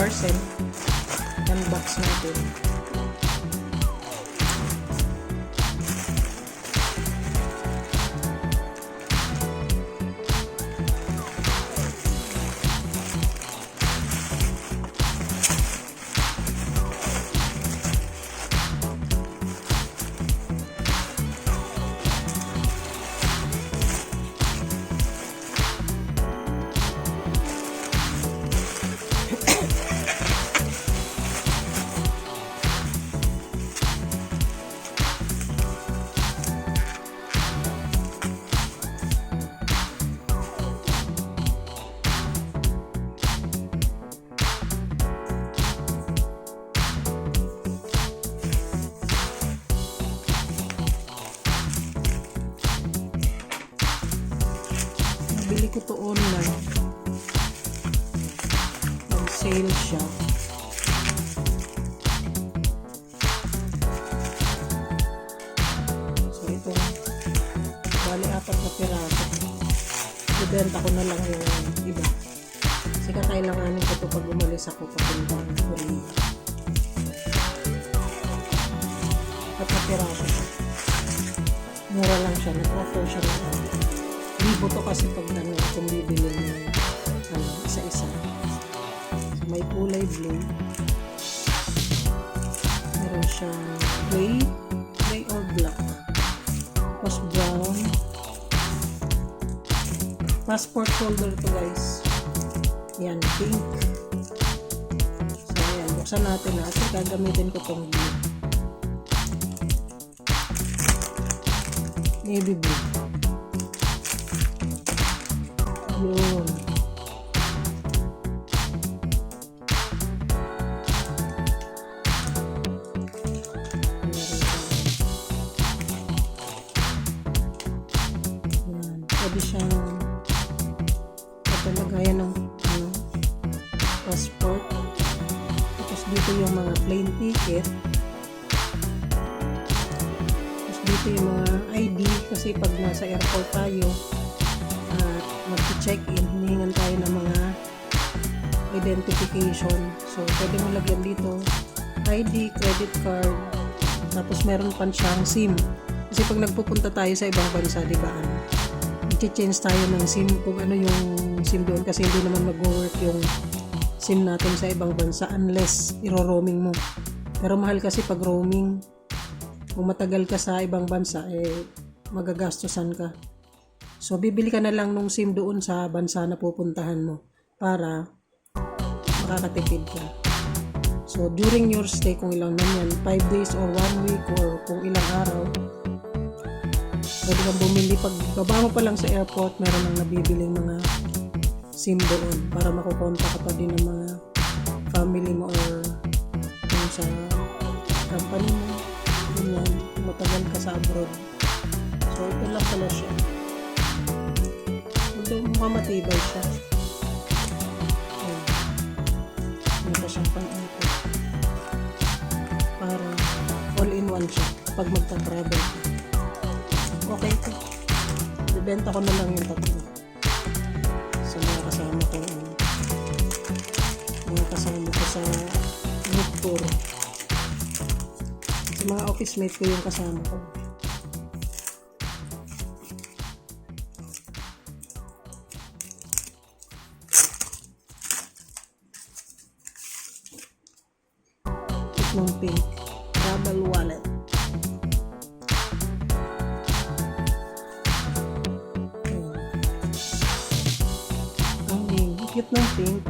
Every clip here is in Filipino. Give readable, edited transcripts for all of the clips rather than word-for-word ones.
parcel. Unbox natin. Bili ko to online. Nag-sale siya. So ito, bali 4 na piraso. Ibenta ko na lang yung iba. Kasi kakailanganin ko ito pag umalis ako papuntang Korea. 4 na piraso siya. Mura lang siya. Nag-offer siya na libo to kasi pag kung bibili ng isa-isa. So, may kulay blue. Meron siyang gray or black. Tapos brown. Passport holder to guys. Yan, pink. So yan, buksan natin na. Kasi gagamitin ko tong blue. Navy blue. Yun. Pwede siyang patalagayan ng passport. Tapos dito yung mga plane ticket. Tapos dito yung mga ID kasi pag nasa airport tayo mag-check-in, hinihingan tayo ng mga identification. So, pwede mo lagyan dito ID, credit card, tapos meron pa siyang SIM. Kasi pag nagpupunta tayo sa ibang bansa, di ba, i-change tayo ng SIM kung ano yung SIM doon kasi hindi naman mag-work yung SIM natin sa ibang bansa unless iro-roaming mo. Pero mahal kasi pag roaming. Kung matagal ka sa ibang bansa, magagastosan ka. So, bibili ka na lang nung SIM doon sa bansa na pupuntahan mo para makakatipid ka. So, during your stay, kung ilang man yan, 5 days or 1 week or kung ilang araw, pwede kang bumili. Pag baba mo pa lang sa airport, meron nang nabibiling mga SIM doon para makukonta ka pa din ng mga family mo or kung sa company mo. Ganyan, kung matagal ka sa abroad. So, ito lang pala siya. Mukhang matibay siya. Hindi pa siyang pang-import. Para all-in-one siya kapag magta-travel ka. Okay ito. Ibenta ko na lang yung tatlo. Sa mga kasama ko. Mga kasama ko sa group tour. Sa mga office mate ko yung kasama ko. Ng pink travel wallet. Ang cute ng pink.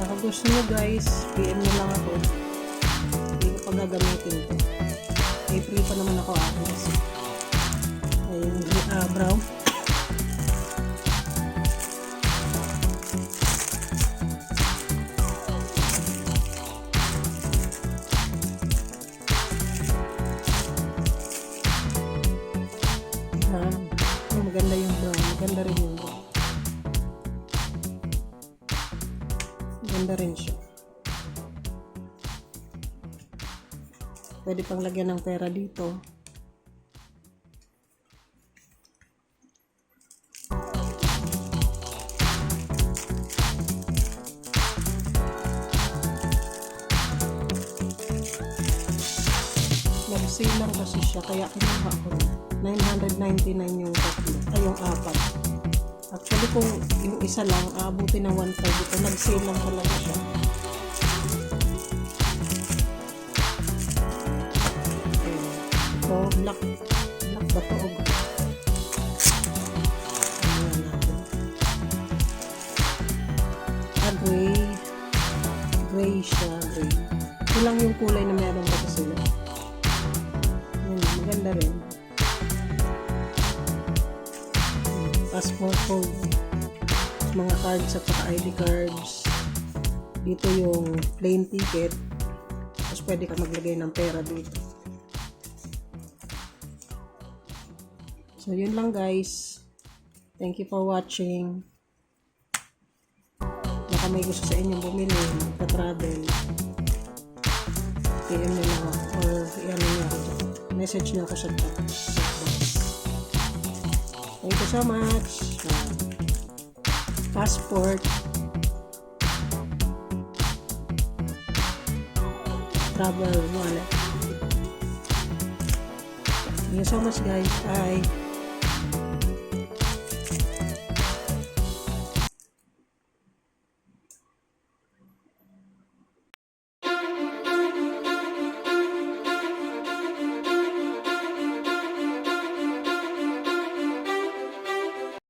Baka gusto nyo guys, PM nyo lang ako. Hindi ko pa gagamitin ito. May free pa naman ako kasi. Brown. Maganda yung brown. Maganda rin yung brown. Maganda rin siya. Pwede pang lagyan ng pera dito. Nag-sale lang kasi siya, kaya kinuha ko na. 999 yung tatlo, ay yung apat. Actually, kung yung isa lang, aabuti ng 1.5 ito. Nag-sale lang talaga siya. Ito, black ba ito? Ayan natin. Gray siya, gray. Ito lang yung kulay na meron dito sila. Ayan, maganda rin. Passport code, mga cards at ID cards. Dito yung plane ticket, tapos pwede ka maglagay ng pera dito. So yun lang guys, thank you for watching. Baka may gusto sa inyong bumili, magpa-travel, PM nyo lang ako or message nyo ako sa box. Thank you so much. Passport, travel wallet. Thank you so much guys. Bye.